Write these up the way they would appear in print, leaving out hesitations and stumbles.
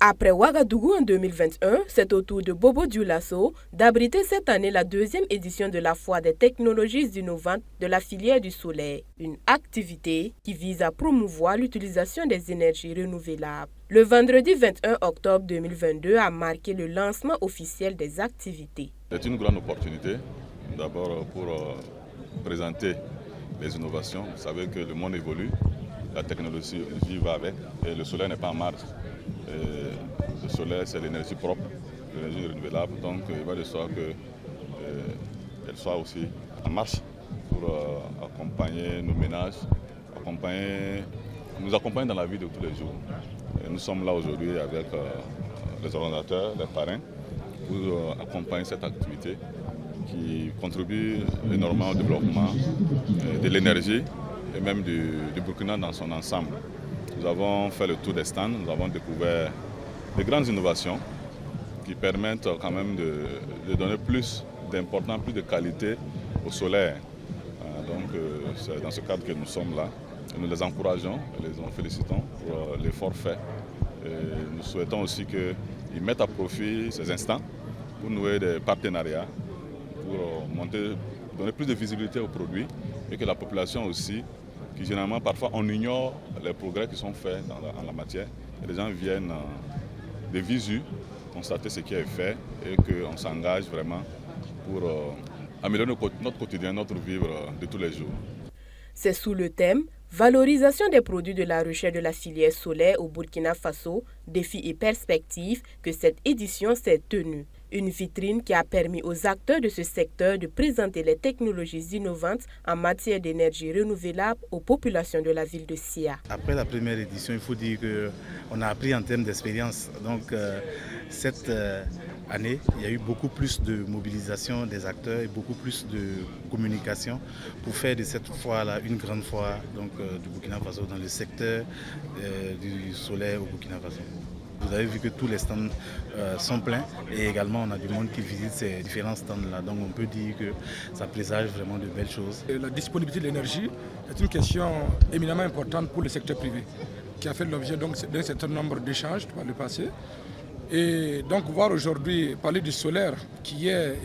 Après Ouagadougou en 2021, c'est au tour de Bobo Dioulasso d'abriter cette année la deuxième édition de la Foire des technologies innovantes de la filière du solaire, une activité qui vise à promouvoir l'utilisation des énergies renouvelables. Le vendredi 21 octobre 2022 a marqué le lancement officiel des activités. C'est une grande opportunité, d'abord pour présenter les innovations. Vous savez que le monde évolue, la technologie va avec et le solaire n'est pas en marge. Le solaire, c'est l'énergie propre, l'énergie renouvelable, donc il va de sorte qu'elle soit aussi en marche pour accompagner nos ménages, nous accompagner dans la vie de tous les jours. Et nous sommes là aujourd'hui avec les organisateurs, les parrains, pour accompagner cette activité qui contribue énormément au développement de l'énergie et même du Burkina dans son ensemble. Nous avons fait le tour des stands, nous avons découvert de grandes innovations qui permettent quand même de donner plus d'importance, plus de qualité au solaire. Donc c'est dans ce cadre que nous sommes là. Nous les encourageons, les félicitons pour l'effort fait. Et nous souhaitons aussi qu'ils mettent à profit ces instants pour nouer des partenariats, pour donner plus de visibilité aux produits et que la population aussi, qui généralement parfois on ignore les progrès qui sont faits en la matière. Et les gens viennent de visu constater ce qui est fait et qu'on s'engage vraiment pour améliorer notre quotidien, notre vivre de tous les jours. C'est sous le thème « Valorisation des produits de la recherche de la filière solaire au Burkina Faso, défis et perspectives » que cette édition s'est tenue. Une vitrine qui a permis aux acteurs de ce secteur de présenter les technologies innovantes en matière d'énergie renouvelable aux populations de la ville de Sia. Après la première édition, il faut dire qu'on a appris en termes d'expérience. Donc cette année, il y a eu beaucoup plus de mobilisation des acteurs et beaucoup plus de communication pour faire de cette foire-là une grande foire du Burkina Faso dans le secteur du solaire au Burkina Faso. Vous avez vu que tous les stands sont pleins et également on a du monde qui visite ces différents stands-là. Donc on peut dire que ça présage vraiment de belles choses. La disponibilité de l'énergie est une question éminemment importante pour le secteur privé qui a fait l'objet d'un certain nombre d'échanges par le passé. Et donc voir aujourd'hui parler du solaire qui est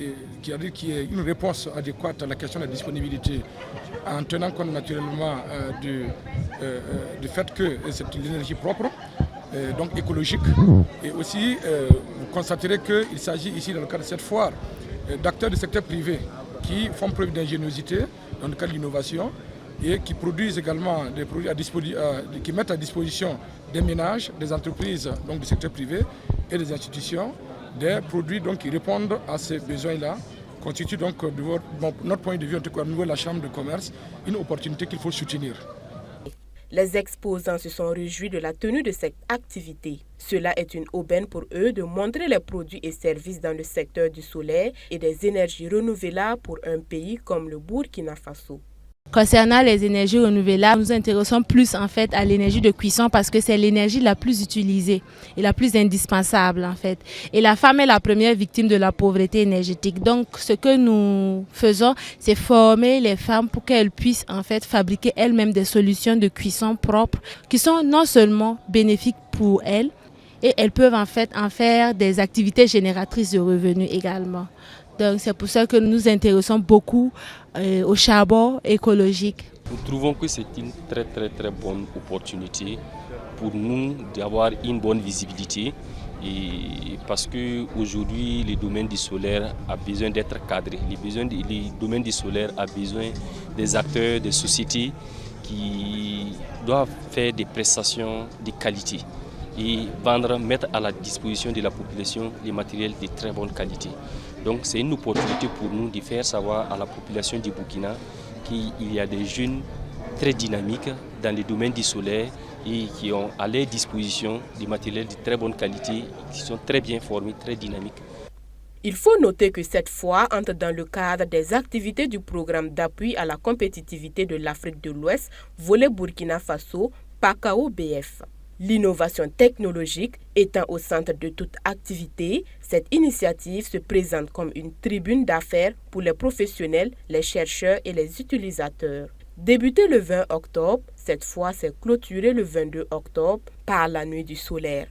une réponse adéquate à la question de la disponibilité en tenant compte naturellement du fait que c'est une énergie propre, donc écologique. Et aussi, vous constaterez qu'il s'agit ici, dans le cadre de cette foire, d'acteurs du secteur privé qui font preuve d'ingéniosité dans le cadre de l'innovation et qui produisent également des produits qui mettent à disposition des ménages, des entreprises du secteur privé et des institutions, des produits qui répondent à ces besoins-là, constitue donc, de notre point de vue, en tout cas au niveau de la Chambre de commerce, une opportunité qu'il faut soutenir. Les exposants se sont réjouis de la tenue de cette activité. Cela est une aubaine pour eux de montrer les produits et services dans le secteur du solaire et des énergies renouvelables pour un pays comme le Burkina Faso. Concernant les énergies renouvelables, nous nous intéressons plus en fait à l'énergie de cuisson parce que c'est l'énergie la plus utilisée et la plus indispensable en fait. Et la femme est la première victime de la pauvreté énergétique. Donc ce que nous faisons, c'est former les femmes pour qu'elles puissent en fait fabriquer elles-mêmes des solutions de cuisson propres qui sont non seulement bénéfiques pour elles, et elles peuvent en fait en faire des activités génératrices de revenus également. Donc c'est pour ça que nous nous intéressons beaucoup au charbon écologique. Nous trouvons que c'est une très bonne opportunité pour nous d'avoir une bonne visibilité et parce qu'aujourd'hui le domaine du solaire a besoin d'être cadré. Le domaine du solaire a besoin des acteurs, des sociétés qui doivent faire des prestations de qualité et mettre à la disposition de la population les matériels de très bonne qualité. Donc c'est une opportunité pour nous de faire savoir à la population du Burkina qu'il y a des jeunes très dynamiques dans le domaine du solaire et qui ont à leur disposition des matériels de très bonne qualité, qui sont très bien formés, très dynamiques. Il faut noter que cette foire entre dans le cadre des activités du programme d'appui à la compétitivité de l'Afrique de l'Ouest, volet Burkina Faso, PACAO BF. L'innovation technologique étant au centre de toute activité, cette initiative se présente comme une tribune d'affaires pour les professionnels, les chercheurs et les utilisateurs. Débutée le 20 octobre, cette fois s'est clôturée le 22 octobre par la Nuit du solaire.